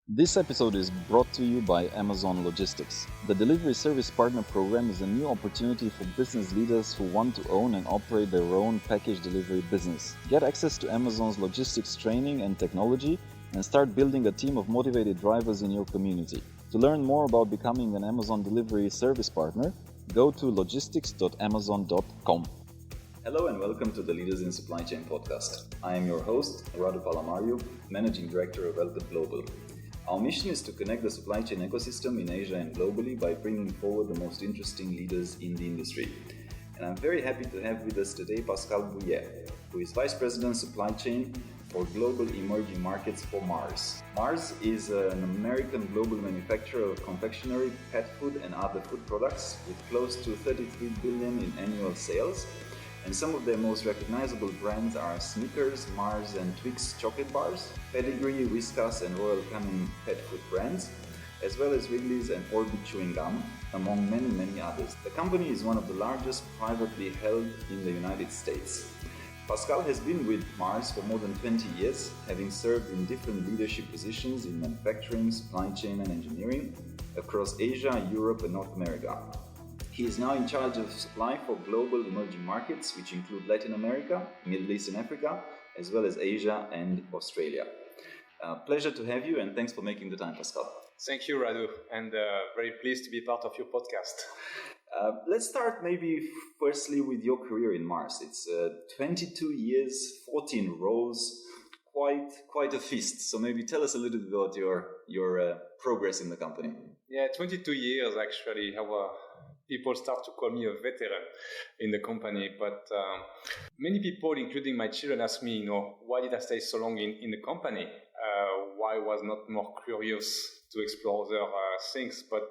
This episode is brought to you by Amazon Logistics. The Delivery Service Partner Program is a new opportunity for business leaders who want to own and operate their own package delivery business. Get access to Amazon's logistics training and technology and start building a team of motivated drivers in your community. To learn more about becoming an Amazon Delivery Service Partner, go to logistics.amazon.com. Hello and welcome to the Leaders in Supply Chain podcast. I am your host, Radu Palamariu, Managing Director of Elpid Global. Our mission is to connect the supply chain ecosystem in Asia and globally by bringing forward the most interesting leaders in the industry. And I'm very happy to have with us today Pascal Bouye, who is Vice President Supply Chain for Global Emerging Markets for Mars. Mars is an American global manufacturer of confectionery, pet food and other food products with close to 33 billion in annual sales. And some of their most recognizable brands are Snickers, Mars and Twix chocolate bars, Pedigree, Whiskas and Royal Canin pet food brands, as well as Wrigley's and Orbit chewing gum, among many others. The company is one of the largest privately held in the United States. Pascal has been with Mars for more than 20 years, having served in different leadership positions in manufacturing, supply chain and engineering across Asia, Europe and North America. He is now in charge of supply for global emerging markets, which include Latin America, Middle East and Africa, as well as Asia and Australia. Pleasure to have you, and thanks for making the time, Pascal. Thank you, Radu, and very pleased to be part of your podcast. Let's start maybe firstly with your career in Mars. It's 22 years, 14 roles, quite a feast. So maybe tell us a little bit about your progress in the company. Yeah, 22 years actually. People start to call me a veteran in the company, but many people, including my children, ask me, why did I stay so long in the company? Why I was not more curious to explore other things? But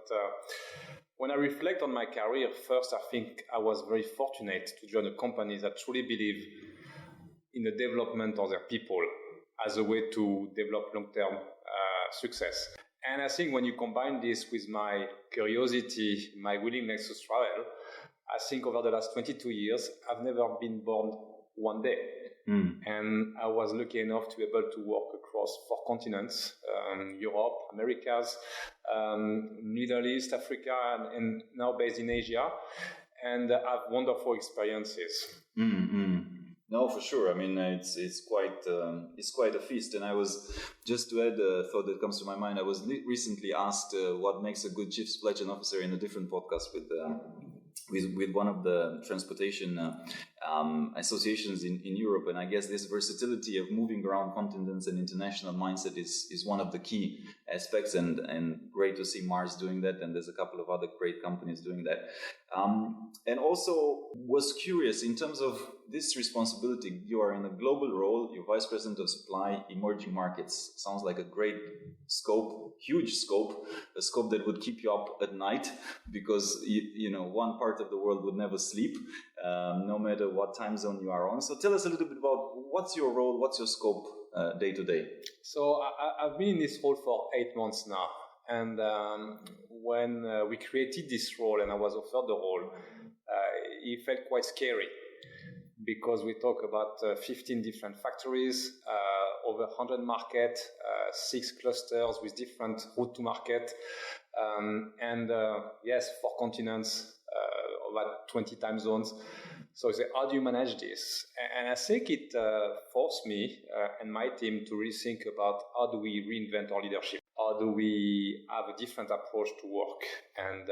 when I reflect on my career, first, I think I was very fortunate to join a company that truly believe in the development of their people as a way to develop long-term success. And I think when you combine this with my curiosity, my willingness to travel, I think over the last 22 years, I've never been bored one day. And I was lucky enough to be able to work across 4 continents, Europe, Americas, Middle East, Africa, and now based in Asia, and have wonderful experiences. No, for sure. I mean, it's quite a feast. And I was, just to add a thought that comes to my mind, I was recently asked what makes a good chief supply chain officer in a different podcast with one of the transportation associations in Europe. And I guess this versatility of moving around continents and international mindset is one of the key aspects, and great to see Mars doing that. And there's a couple of other great companies doing that. And also was curious in terms of this responsibility. You are in a global role, you're Vice President of Supply, Emerging Markets. Sounds like a great scope, huge scope, a scope that would keep you up at night because, one part of the world would never sleep, no matter what time zone you are on. So tell us a little bit about what's your role, what's your scope day to day? So I've been in this role for 8 months now. And when we created this role and I was offered the role, it felt quite scary because we talk about 15 different factories, over 100 markets, 6 clusters with different route to market, and 4 continents, about 20 time zones. So I say, how do you manage this? And I think it forced me and my team to really think about how do we reinvent our leadership? How do we have a different approach to work? And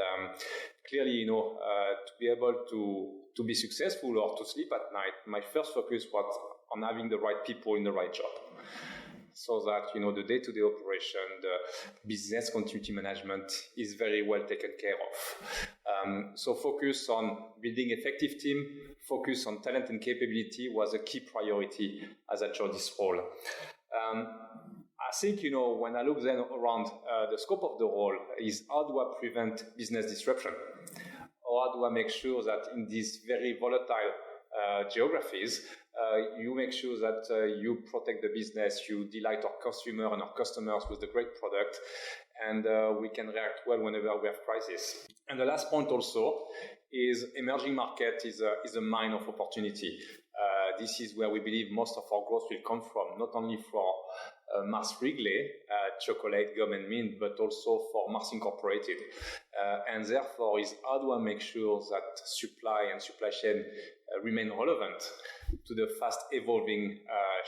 clearly, to be able to be successful or to sleep at night, my first focus was on having the right people in the right job. So that, the day-to-day operation, the business continuity management is very well taken care of. So focus on building effective team, focus on talent and capability was a key priority as I joined this role. I think, when I look then around the scope of the role is how do I prevent business disruption? Or how do I make sure that in these very volatile geographies, you make sure that you protect the business, you delight our consumer and our customers with the great product, and we can react well whenever we have crisis. And the last point also is emerging market is a mine of opportunity. This is where we believe most of our growth will come from, not only for Mars Wrigley, chocolate, gum and mint, but also for Mars Incorporated. And therefore is how do I make sure that supply and supply chain remain relevant to the fast evolving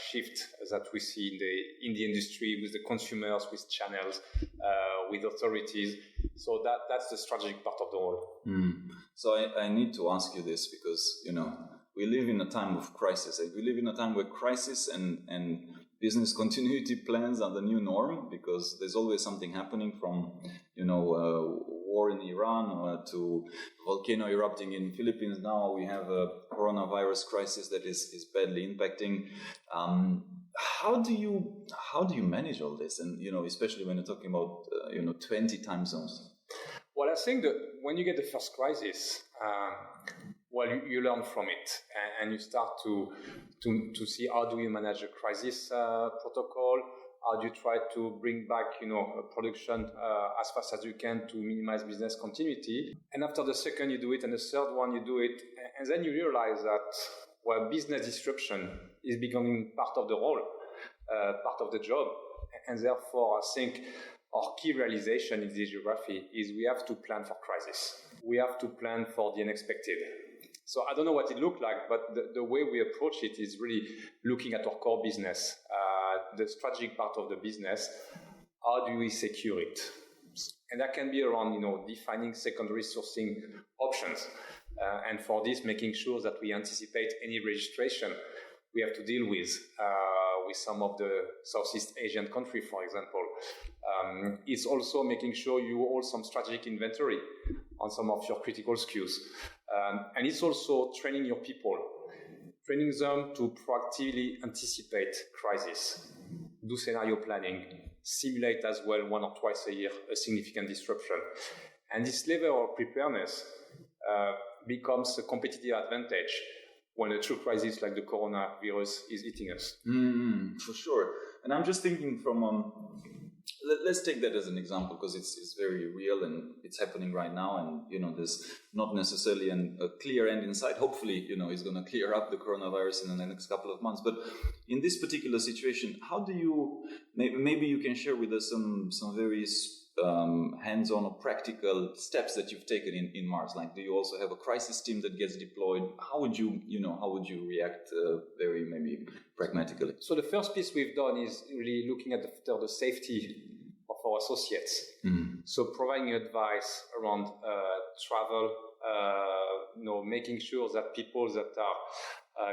shift that we see in the industry, with the consumers, with channels, with authorities. So that's the strategic part of the role. So I need to ask you this because, we live in a time of crisis. We live in a time where crisis and business continuity plans are the new norm, because there's always something happening from, war in Iran to volcano erupting in Philippines. Now we have a coronavirus crisis that is badly impacting. How do you manage all this? And, especially when you're talking about, 20 time zones. Well, I think that when you get the first crisis, you learn from it, and you start to see how do you manage a crisis protocol. How do you try to bring back, production as fast as you can to minimize business continuity? And after the second, you do it, and the third one, you do it, and then you realize that business disruption is becoming part of the role, part of the job, and therefore, I think our key realization in this geography is we have to plan for crisis. We have to plan for the unexpected. So I don't know what it looked like, but the way we approach it is really looking at our core business, the strategic part of the business. How do we secure it? And that can be around, defining secondary sourcing options. And for this, making sure that we anticipate any registration we have to deal with some of the Southeast Asian countries, for example. It's also making sure you hold some strategic inventory on some of your critical SKUs. And it's also training your people, training them to proactively anticipate crisis, do scenario planning, simulate as well 1 or twice a year a significant disruption. And this level of preparedness becomes a competitive advantage when a true crisis like the coronavirus is hitting us. For sure. And I'm just thinking from, let's take that as an example, because it's very real and it's happening right now. And, there's not necessarily a clear end in sight. Hopefully, it's going to clear up the coronavirus in the next couple of months. But in this particular situation, how do you, maybe you can share with us some very hands-on or practical steps that you've taken in Mars? Like, do you also have a crisis team that gets deployed? How would you react very maybe pragmatically? So the first piece we've done is really looking at the safety of our associates. So providing advice around travel, making sure that people that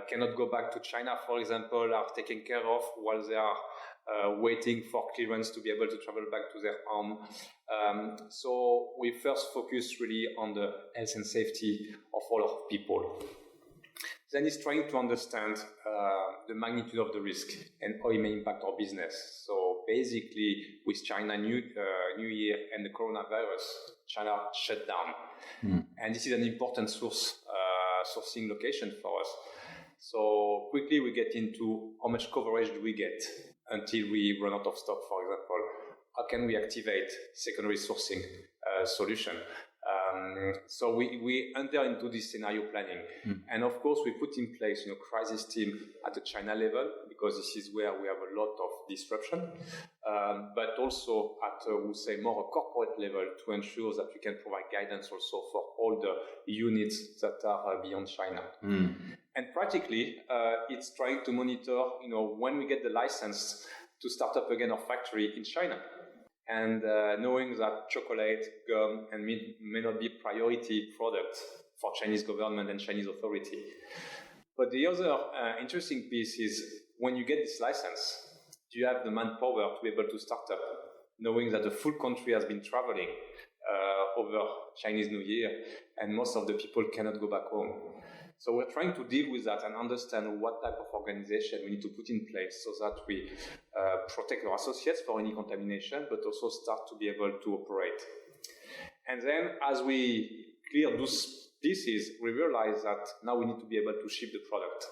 cannot go back to China, for example, are taken care of while they are waiting for clearance to be able to travel back to their home. So we first focus really on the health and safety of all our people. Then it's trying to understand the magnitude of the risk and how it may impact our business. So basically, with China New Year and the coronavirus, China shut down. And this is an important sourcing location for us. So quickly we get into how much coverage do we get until we run out of stock, for example. How can we activate secondary sourcing solution? So we enter into this scenario planning. And of course, we put in place, crisis team at the China level, because this is where we have a lot of disruption, but also at, we say, more a corporate level to ensure that we can provide guidance also for all the units that are beyond China. And practically, it's trying to monitor, when we get the license to start up again our factory in China. And knowing that chocolate, gum, and mint may not be priority products for Chinese government and Chinese authority. But the other interesting piece is when you get this license, do you have the manpower to be able to start up, knowing that the full country has been traveling over Chinese New Year, and most of the people cannot go back home. So we're trying to deal with that and understand what type of organization we need to put in place so that we protect our associates for any contamination, but also start to be able to operate. And then as we clear those pieces, we realize that now we need to be able to ship the product.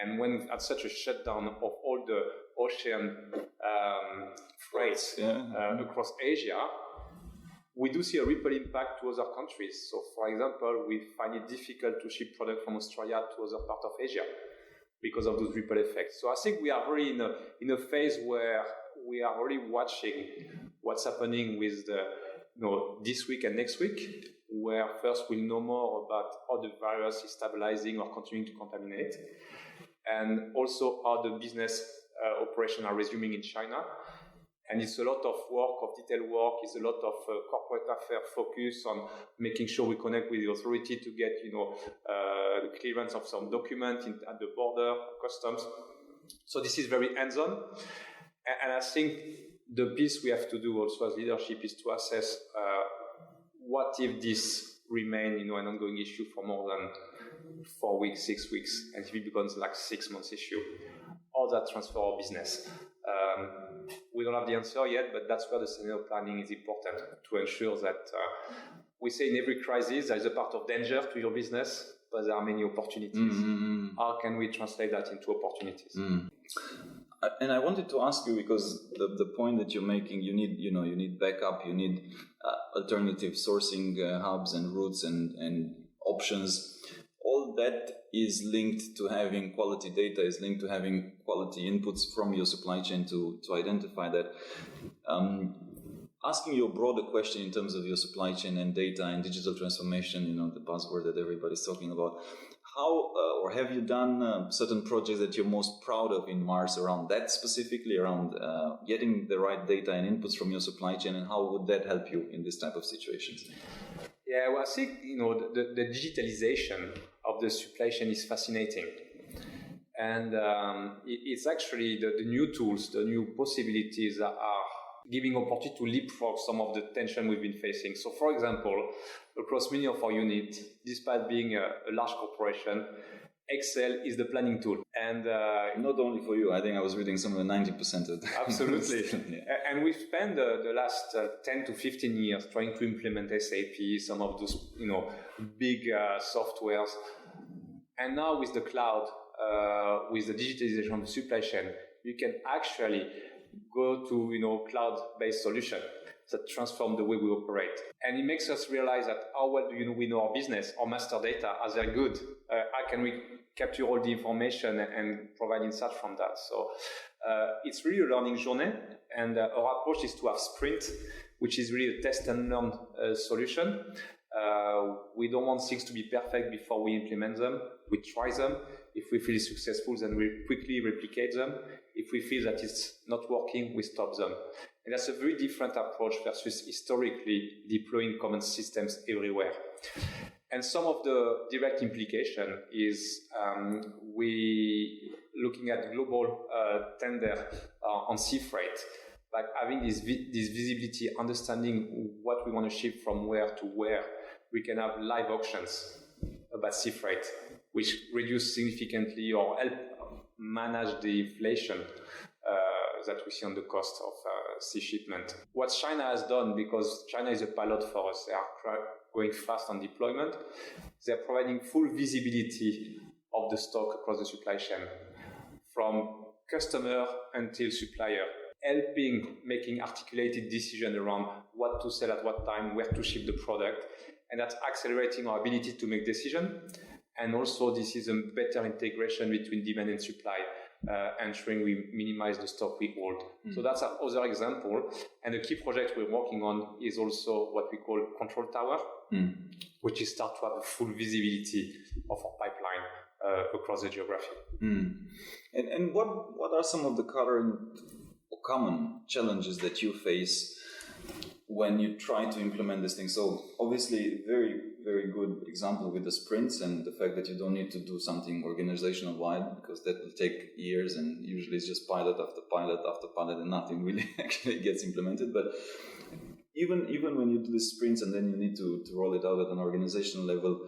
And when at such a shutdown of all the ocean freights across Asia, we do see a ripple impact to other countries. So, for example, we find it difficult to ship product from Australia to other parts of Asia. because of those ripple effects. So I think we are really in a phase where we are really watching what's happening with this week and next week, where first we'll know more about how the virus is stabilizing or continuing to contaminate, and also how the business operations are resuming in China. And it's a lot of work, of detailed work. It's a lot of corporate affair focus on making sure we connect with the authority to get, the clearance of some document at the border, customs. So this is very hands-on. And I think the piece we have to do also as leadership is to assess what if this remain, an ongoing issue for more than 4 weeks, 6 weeks, and if it becomes like 6 months issue, how that transfer our business. We don't have the answer yet, but that's where the scenario planning is important to ensure that we say in every crisis there is a part of danger to your business, but there are many opportunities. Mm-hmm. How can we translate that into opportunities? Mm. And I wanted to ask you, because the point that you're making, you need backup, you need alternative sourcing hubs and routes and options. All that is linked to having quality data, is linked to having quality inputs from your supply chain to identify that. Asking you a broader question in terms of your supply chain and data and digital transformation, the buzzword that everybody's talking about. How or have you done certain projects that you're most proud of in Mars around that, specifically around getting the right data and inputs from your supply chain, and how would that help you in this type of situations? Yeah, well, I think the digitalization of the supply chain is fascinating, and it's actually the new tools, the new possibilities that are giving opportunity to leapfrog some of the tension we've been facing. So, for example, across many of our units, despite being a large corporation, Excel is the planning tool. And not only for you, I think I was reading somewhere 90% of that. Absolutely. Yeah. And we've spent the last 10 to 15 years trying to implement SAP, some of those big softwares. And now with the cloud, with the digitalization of the supply chain, you can actually go to cloud-based solution that transform the way we operate. And it makes us realize that how well do we know our business, our master data, as they're good. How can we capture all the information and provide insights from that? So it's really a learning journey. And our approach is to have sprint, which is really a test and learn solution. We don't want things to be perfect before we implement them. We try them. If we feel successful, then we quickly replicate them. If we feel that it's not working, we stop them. And that's a very different approach versus historically deploying common systems everywhere. And some of the direct implication is we looking at global tender on sea freight, like having this visibility, understanding what we want to ship from where to where. We can have live auctions about sea freight, which reduce significantly or help manage the inflation that we see on the cost of sea shipment. What China has done, because China is a pilot for us, they are going fast on deployment, they're providing full visibility of the stock across the supply chain, from customer until supplier, helping making articulated decision around what to sell at what time, where to ship the product, and that's accelerating our ability to make decisions. And also this is a better integration between demand and supply, ensuring we minimize the stock we hold. So that's another example. And the key project we're working on is also what we call control tower, which is start to have a full visibility of our pipeline across the geography. And what are some of the current or common challenges that you face when you try to implement this thing? So obviously very, very good example with the sprints and the fact that you don't need to do something organizational wide, because that will take years, and usually it's just pilot after pilot after pilot and nothing really actually gets implemented. But even when you do the sprints and then you need to roll it out at an organizational level,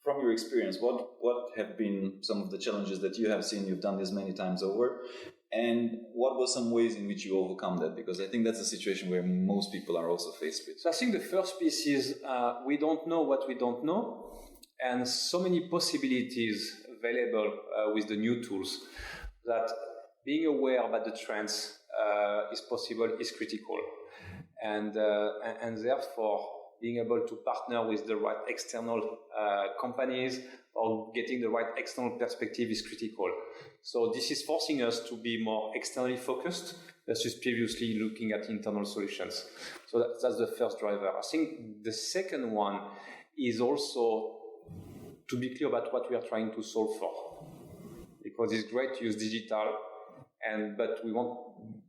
from your experience, what have been some of the challenges that you have seen? You've done this many times over. And what were some ways in which you overcome that? Because I think that's a situation where most people are also faced with. So I think the first piece is we don't know what we don't know, and so many possibilities available with the new tools that being aware about the trends is possible, is critical. And therefore, being able to partner with the right external companies, or getting the right external perspective is critical. So this is forcing us to be more externally focused versus previously looking at internal solutions. So that's the first driver. I think the second one is also to be clear about what we are trying to solve for. Because it's great to use digital, but we want,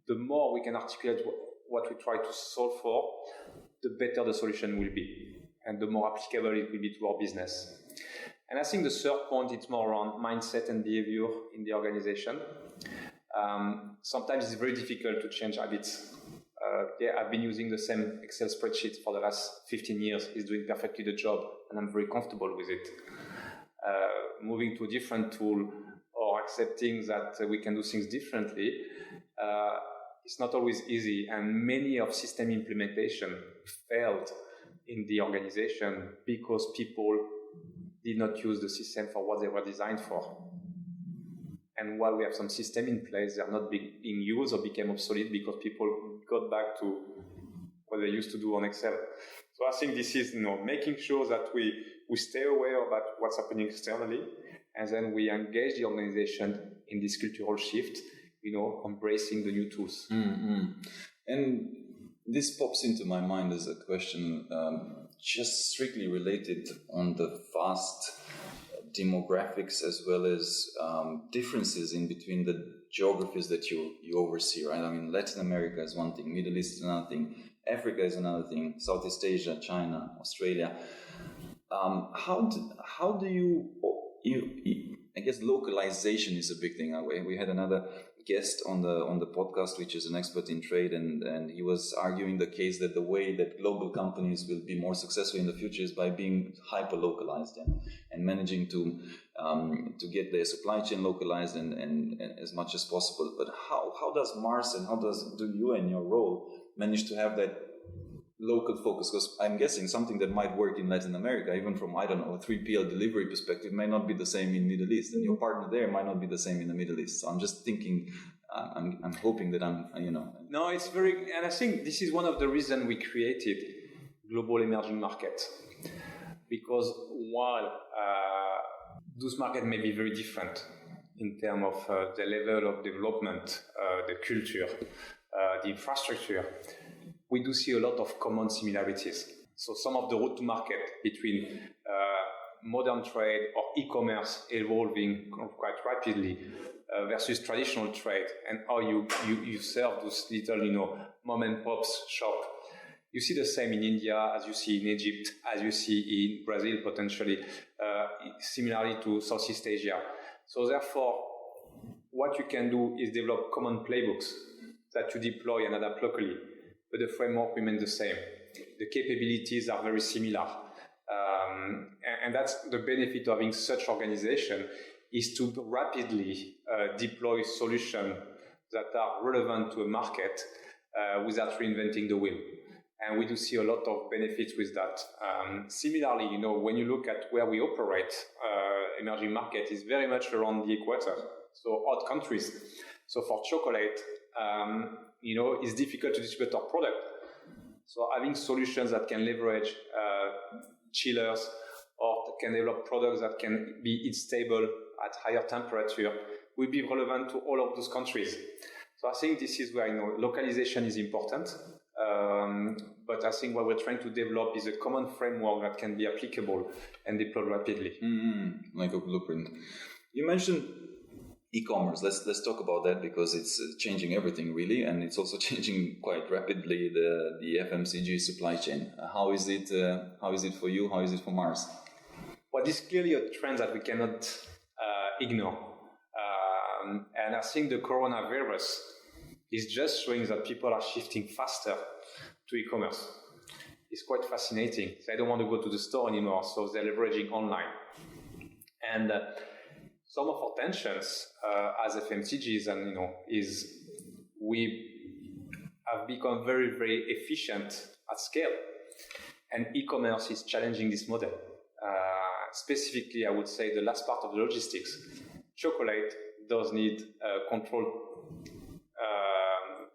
the more we can articulate what we try to solve for, the better the solution will be, and the more applicable it will be to our business. And I think the third point is more around mindset and behavior in the organization. Sometimes it's very difficult to change habits. I've been using the same Excel spreadsheet for the last 15 years. It's doing perfectly the job, and I'm very comfortable with it. Moving to a different tool or accepting that we can do things differently, it's not always easy. And many of system implementation failed in the organization because people did not use the system for what they were designed for. And while we have some system in place, they are not being used or became obsolete because people got back to what they used to do on Excel. So I think this is, making sure that we stay aware about what's happening externally, and then we engage the organization in this cultural shift, embracing the new tools. Mm-hmm. And this pops into my mind as a question, just strictly related on the vast demographics as well as differences in between the geographies that you oversee, right? I mean, Latin America is one thing, Middle East is another thing, Africa is another thing, Southeast Asia, China, Australia. How do you I guess localization is a big thing. We had another guest on the podcast, which is an expert in trade, and he was arguing the case that the way that global companies will be more successful in the future is by being hyper localized and managing to get their supply chain localized and as much as possible. But how does Mars and do you in your role manage to have that local focus? Because I'm guessing something that might work in Latin America, even from, a 3PL delivery perspective, may not be the same in Middle East, and your partner there might not be the same in the Middle East. So I'm just thinking, I'm hoping that No, it's very, and I think this is one of the reasons we created Global Emerging Market, because while those markets may be very different in terms of the level of development, the culture, the infrastructure, we do see a lot of common similarities. So some of the route to market between modern trade or e-commerce evolving quite rapidly versus traditional trade, and how you serve those little, mom and pops shop. You see the same in India as you see in Egypt, as you see in Brazil potentially, similarly to Southeast Asia. So therefore, what you can do is develop common playbooks that you deploy and adapt locally, but the framework remains the same. The capabilities are very similar. And that's the benefit of having such organization, is to rapidly deploy solutions that are relevant to a market without reinventing the wheel. And we do see a lot of benefits with that. Similarly, when you look at where we operate, emerging market is very much around the equator, so hot countries. So for chocolate, it's difficult to distribute our product. So having solutions that can leverage chillers or can develop products that can be heat stable at higher temperature will be relevant to all of those countries. So I think this is where localization is important. But I think what we're trying to develop is a common framework that can be applicable and deployed rapidly. Like a blueprint. You mentioned e-commerce. Let's talk about that, because it's changing everything really, and it's also changing quite rapidly the FMCG supply chain. How is it for you? How is it for Mars? Well, this is clearly a trend that we cannot ignore. And I think the coronavirus is just showing that people are shifting faster to e-commerce. It's quite fascinating. They don't want to go to the store anymore, so they're leveraging online. And some of our tensions as FMCGs, and is we have become very, very efficient at scale, and e-commerce is challenging this model. Specifically, I would say the last part of the logistics. Chocolate does need controlled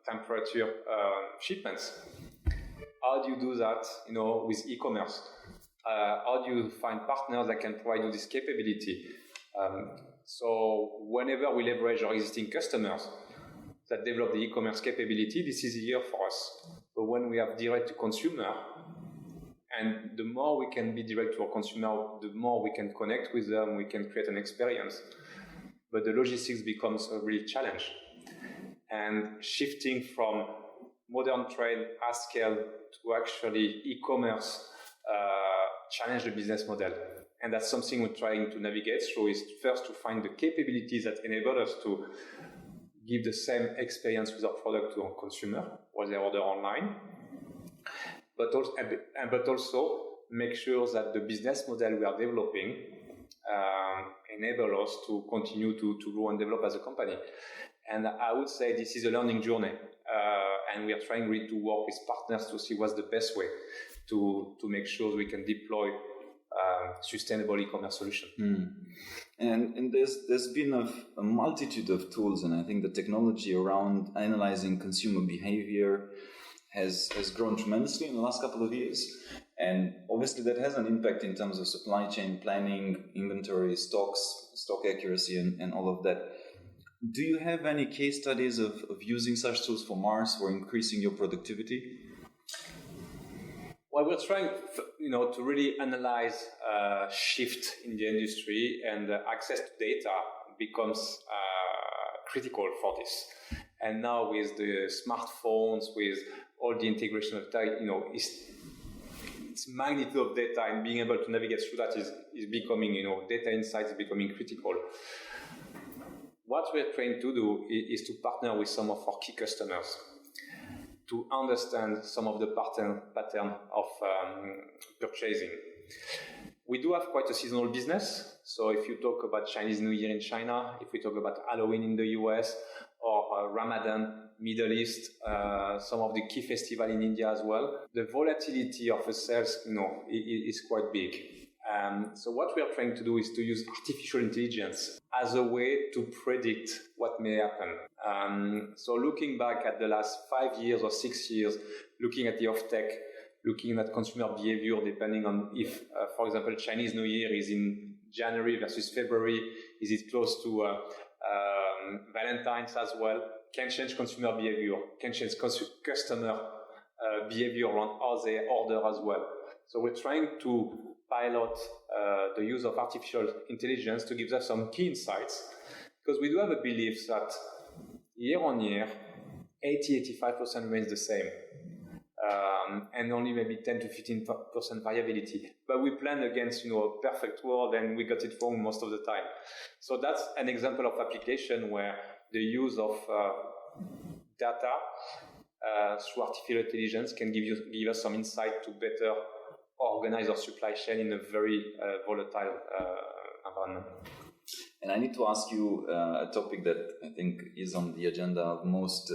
temperature shipments. how do you do that, with e-commerce? How do you find partners that can provide you this capability? So whenever we leverage our existing customers that develop the e-commerce capability, this is easier for us. But when we have direct to consumer, and the more we can be direct to our consumer, the more we can connect with them, we can create an experience. But the logistics becomes a real challenge. And shifting from modern trade at scale to actually e-commerce challenge the business model. And that's something we're trying to navigate through, is first to find the capabilities that enable us to give the same experience with our product to our consumer while they order online, but also make sure that the business model we are developing enable us to continue to grow and develop as a company. And I would say this is a learning journey, and we are trying really to work with partners to see what's the best way to make sure we can deploy sustainable e-commerce solution. And there's been a multitude of tools, and I think the technology around analyzing consumer behavior has grown tremendously in the last couple of years. And obviously that has an impact in terms of supply chain planning, inventory, stock accuracy, and all of that. Do you have any case studies of using such tools for Mars for increasing your productivity? Well, we're trying, to really analyze shift in the industry, and access to data becomes critical for this. And now with the smartphones, with all the integration of data, its magnitude of data and being able to navigate through that is becoming, data insights is becoming critical. What we're trying to do is to partner with some of our key customers to understand some of the pattern of purchasing. We do have quite a seasonal business. So if you talk about Chinese New Year in China, if we talk about Halloween in the US, or Ramadan, Middle East, some of the key festivals in India as well, the volatility of the sales, is quite big. So what we are trying to do is to use artificial intelligence as a way to predict what may happen. So looking back at the last 5 years or 6 years, looking at the off-tech, looking at consumer behavior, depending on if, for example, Chinese New Year is in January versus February, is it close to Valentine's as well, can change consumer behavior, can change customer behavior around how they order as well. So we're trying to pilot the use of artificial intelligence to give us some key insights, because we do have a belief that year on year, 80-85% remains the same, and only maybe 10 to 15% variability. But we plan against a perfect world, and we got it wrong most of the time. So that's an example of application where the use of data through artificial intelligence can give us some insight to better organize our supply chain in a very volatile environment. And I need to ask you a topic that I think is on the agenda of most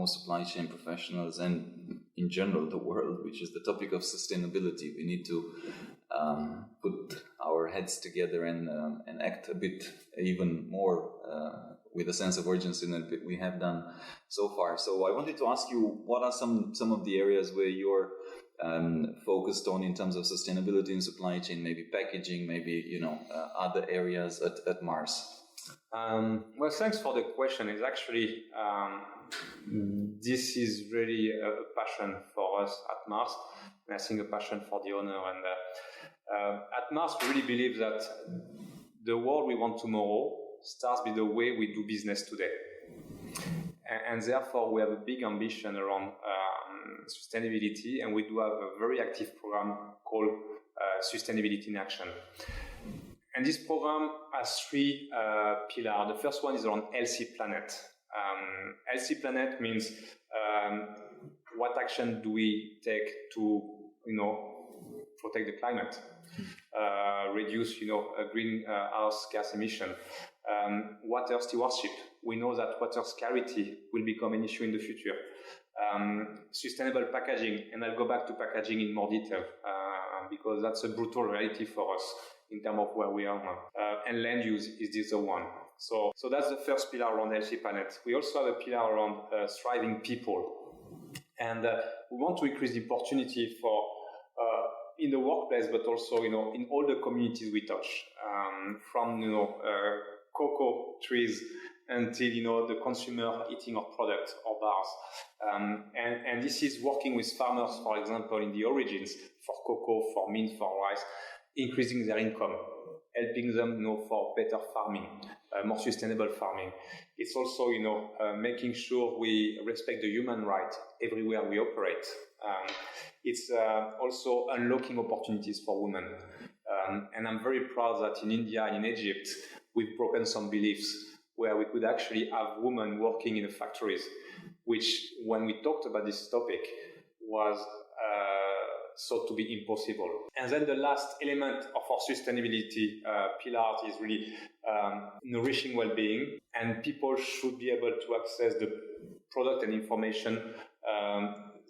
supply chain professionals and in general the world, which is the topic of sustainability. We need to put our heads together and act a bit even more with a sense of urgency than we have done so far. So I wanted to ask you, what are some of the areas where you're focused on in terms of sustainability in supply chain, maybe packaging, maybe other areas at Mars? Well, thanks for the question. It's actually this is really a passion for us at Mars, and I think a passion for the owner. And at Mars, we really believe that the world we want tomorrow starts with the way we do business today, and therefore we have a big ambition around sustainability, and we do have a very active program called Sustainability in Action. And this program has 3 pillars. The first one is around Healthy Planet. Healthy Planet means what action do we take to protect the climate, reduce greenhouse gas emission, water stewardship. We know that water scarcity will become an issue in the future. Sustainable packaging, and I'll go back to packaging in more detail because that's a brutal reality for us in terms of where we are now. And land use is the other one. So that's the first pillar around Healthy Planet. We also have a pillar around thriving people. And we want to increase the opportunity for in the workplace, but also in all the communities we touch, from cocoa trees until the consumer eating our product or bars, and this is working with farmers, for example, in the origins for cocoa, for mint, for rice, increasing their income, helping them for better farming, more sustainable farming. It's also making sure we respect the human right everywhere we operate. It's also unlocking opportunities for women. And I'm very proud that in India and in Egypt, we've broken some beliefs where we could actually have women working in the factories, which when we talked about this topic was thought to be impossible. And then the last element of our sustainability pillar is really nourishing well-being, and people should be able to access the product and information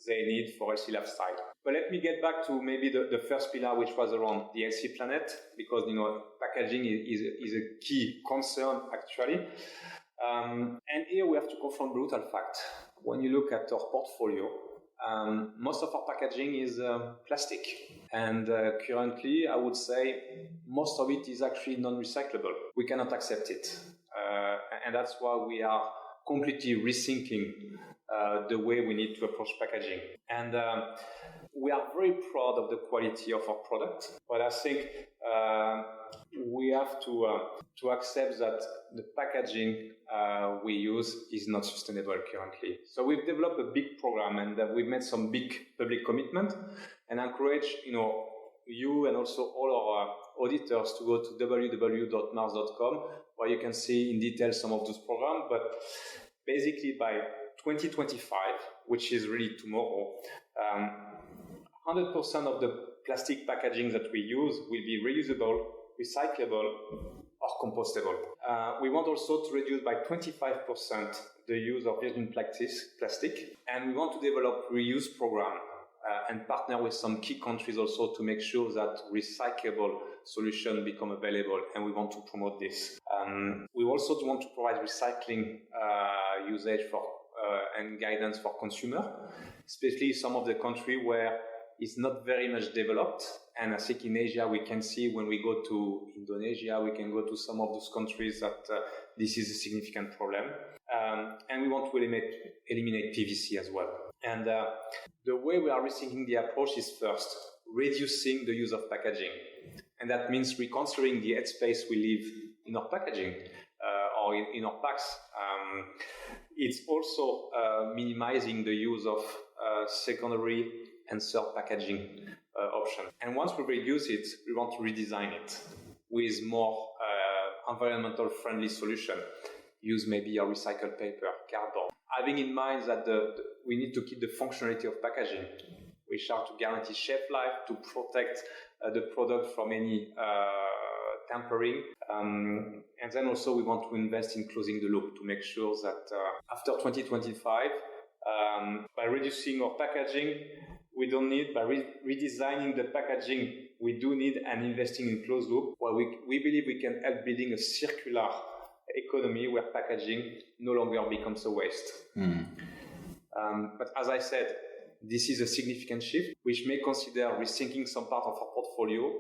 they need for a healthy lifestyle. But let me get back to maybe the first pillar, which was around the healthy planet, because packaging is a key concern actually. And here we have to confront brutal fact. When you look at our portfolio, most of our packaging is plastic, and currently I would say most of it is actually non-recyclable. We cannot accept it, and that's why we are completely rethinking the way we need to approach packaging. And we are very proud of the quality of our product, but I think we have to accept that the packaging we use is not sustainable currently. So we've developed a big program, and we've made some big public commitment, and I encourage you and also all our auditors to go to www.mars.com, where you can see in detail some of those programs. But basically by 2025, which is really tomorrow, 100% of the plastic packaging that we use will be reusable, recyclable, or compostable. We want also to reduce by 25% the use of virgin plastic, and we want to develop reuse program and partner with some key countries also to make sure that recyclable solutions become available, and we want to promote this. We also want to provide recycling usage for and guidance for consumer, especially some of the country where it's not very much developed. And I think in Asia we can see, when we go to Indonesia, we can go to some of those countries, that this is a significant problem. And we want to eliminate PVC as well. And the way we are rethinking the approach is first reducing the use of packaging, and that means reconsidering the headspace we leave in our packaging or in our packs. It's also minimizing the use of secondary and third packaging option. And once we reduce it, we want to redesign it with more environmental friendly solution. Use maybe a recycled paper, cardboard. Having in mind that we need to keep the functionality of packaging, which are to guarantee shelf life, to protect the product from any tampering. And then also we want to invest in closing the loop to make sure that after 2025, by reducing our packaging, we don't need, by redesigning the packaging, we do need, and investing in closed loop, where we believe we can help building a circular economy where packaging no longer becomes a waste. But as I said, this is a significant shift, which may consider rethinking some part of our portfolio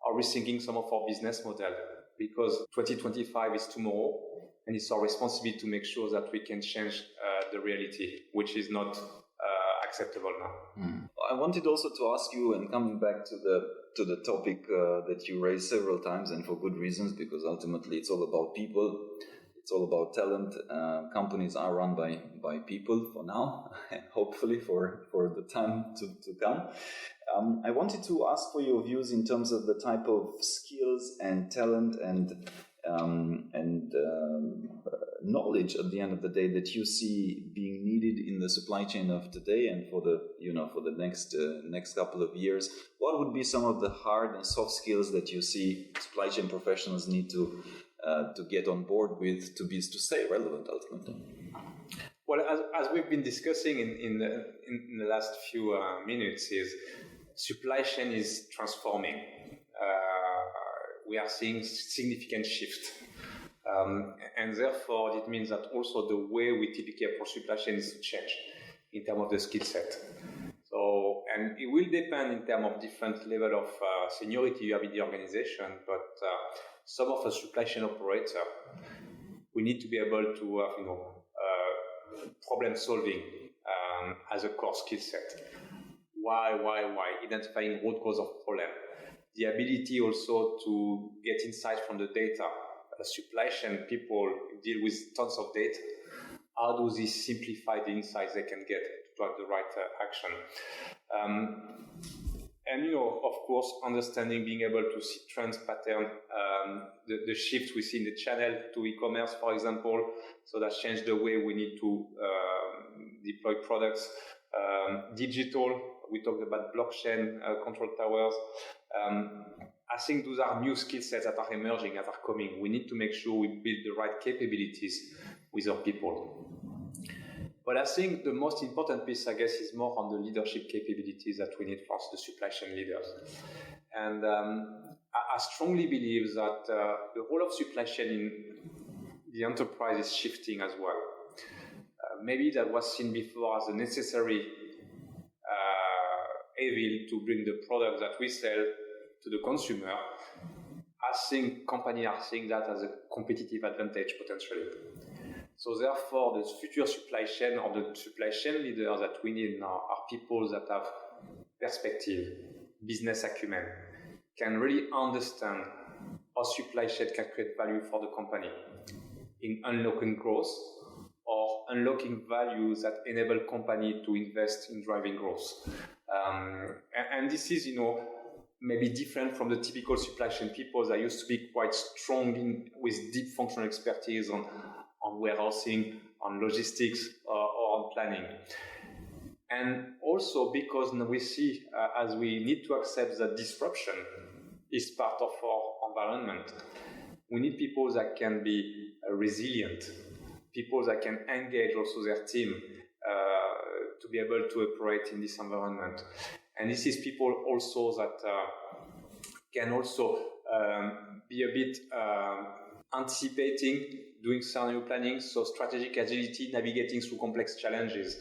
or rethinking some of our business model, because 2025 is tomorrow, and it's our responsibility to make sure that we can change the reality, which is not acceptable now. I wanted also to ask you, and coming back to the topic that you raised several times, and for good reasons, because ultimately it's all about people, it's all about talent. Companies are run by people for now, and hopefully for the time to come. I wanted to ask for your views in terms of the type of skills and talent and knowledge at the end of the day that you see being needed in the supply chain of today and for the next couple of years. What would be some of the hard and soft skills that you see supply chain professionals need to get on board with to stay relevant ultimately? Well, as we've been discussing in the last few minutes, is supply chain is transforming. We are seeing significant shift. And therefore, it means that also the way we typically approach supply chain is to change. in terms of the skill set. So, and it will depend in terms of different level of seniority you have in the organization, but some of the supply chain operator, we need to be able to have, problem solving as a core skill set. Why? Identifying root cause of problem. The ability also to get insights from the data. Supply chain people deal with tons of data. How do they simplify the insights they can get to drive the right action? And, of course, understanding, being able to see trends, pattern, the shift we see in the channel to e-commerce, for example. So that changed the way we need to deploy products. Digital, we talked about blockchain, control towers. I think those are new skill sets that are emerging, that are coming. We need to make sure we build the right capabilities with our people. But I think the most important piece, I guess, is more on the leadership capabilities that we need for the supply chain leaders. And I strongly believe that the role of supply chain in the enterprise is shifting as well. Maybe that was seen before as a necessary evil to bring the product that we sell to the consumer. I think companies are seeing that as a competitive advantage potentially. So therefore, the future supply chain or the supply chain leaders that we need now are people that have perspective, business acumen, can really understand how supply chain can create value for the company in unlocking growth or unlocking values that enable company to invest in driving growth. And this is, maybe different from the typical supply chain people that used to be quite strong with deep functional expertise on warehousing, on logistics, or on planning. And also because we see, as we need to accept that disruption is part of our environment, we need people that can be resilient, people that can engage also their team to be able to operate in this environment. And this is people also that can also be a bit anticipating, doing scenario planning, so strategic agility, navigating through complex challenges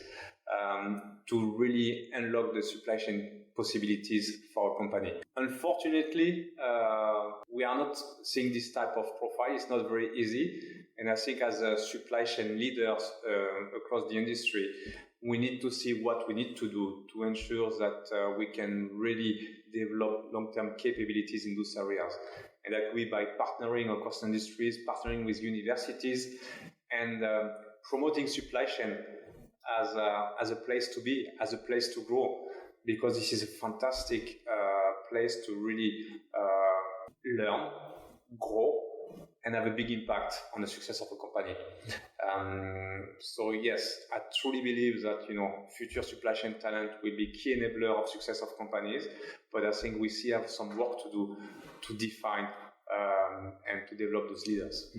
to really unlock the supply chain possibilities for a company. Unfortunately, we are not seeing this type of profile. It's not very easy. And I think as a supply chain leaders across the industry, we need to see what we need to do to ensure that we can really develop long-term capabilities in those areas. And that we, by partnering across industries, partnering with universities, and promoting supply chain as a place to be, as a place to grow, because this is a fantastic place to really learn, grow, and have a big impact on the success of a company. So yes, I truly believe that future supply chain talent will be key enabler of success of companies, but I think we still have some work to do to define and to develop those leaders.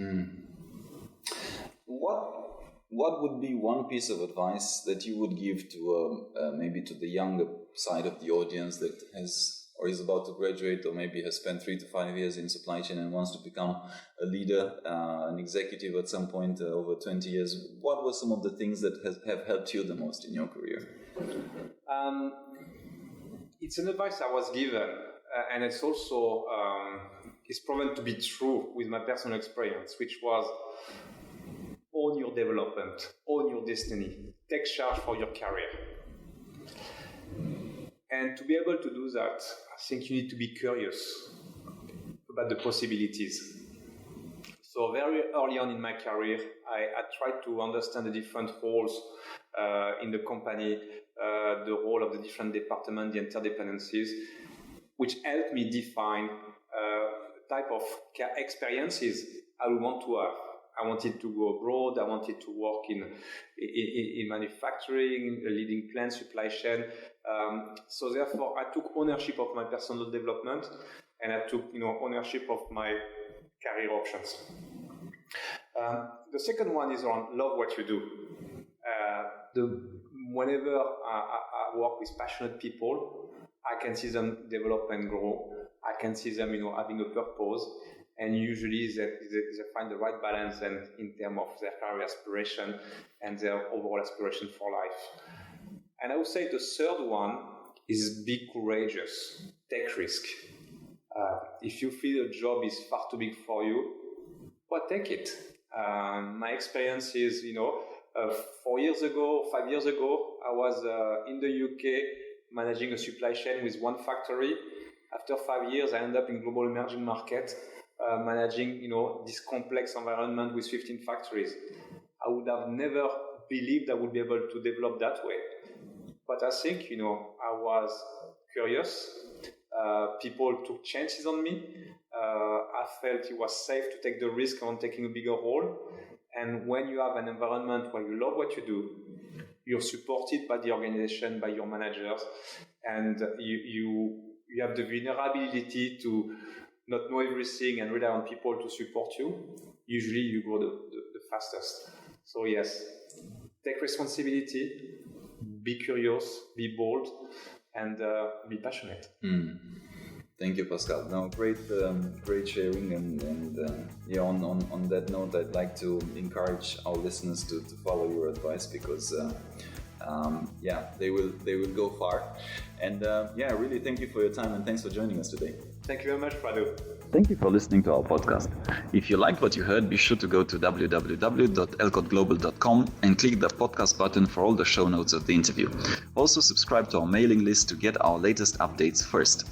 What would be one piece of advice that you would give to maybe to the younger side of the audience that has or is about to graduate, or maybe has spent 3 to 5 years in supply chain and wants to become a leader, an executive at some point over 20 years? What were some of the things that have helped you the most in your career? It's an advice I was given, and it's also it's proven to be true with my personal experience, which was own your development, own your destiny, take charge for your career. And to be able to do that, I think you need to be curious about the possibilities. So very early on in my career, I tried to understand the different roles in the company, the role of the different departments, the interdependencies, which helped me define type of experiences I would want to have. I wanted to go abroad. I wanted to work in manufacturing, leading plant supply chain. So therefore, I took ownership of my personal development, and I took ownership of my career options. The second one is around love what you do. Whenever I work with passionate people, I can see them develop and grow. I can see them, having a purpose. And usually they find the right balance and in terms of their career aspiration and their overall aspiration for life. And I would say the third one is be courageous, take risk. If you feel a job is far too big for you, well, take it. My experience is, 4 years ago, 5 years ago, I was in the UK managing a supply chain with one factory. After 5 years, I ended up in global emerging market, managing, this complex environment with 15 factories. I would have never believed I would be able to develop that way. But I think, I was curious. People took chances on me. I felt it was safe to take the risk on taking a bigger role. And when you have an environment where you love what you do, you're supported by the organization, by your managers, and you have the vulnerability to not know everything and rely on people to support you, usually you go the fastest. So yes, take responsibility, be curious, be bold, and be passionate. Thank you, Pascal. No, great sharing, and on that note, I'd like to encourage our listeners to follow your advice, because they will go far. And really thank you for your time, and thanks for joining us today. Thank you very much, Prado. Thank you for listening to our podcast. If you liked what you heard, be sure to go to www.elcotglobal.com and click the podcast button for all the show notes of the interview. Also, subscribe to our mailing list to get our latest updates first.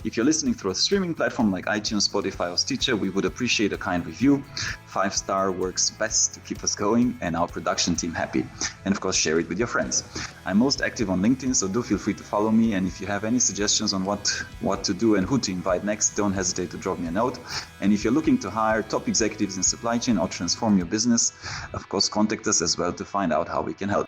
If you're listening through a streaming platform like iTunes, Spotify, or Stitcher, we would appreciate a kind review. 5-star works best to keep us going and our production team happy. And of course, share it with your friends. I'm most active on LinkedIn, so do feel free to follow me. And if you have any suggestions on what to do and who to invite next, don't hesitate to drop me a note. And if you're looking to hire top executives in supply chain or transform your business, of course, contact us as well to find out how we can help.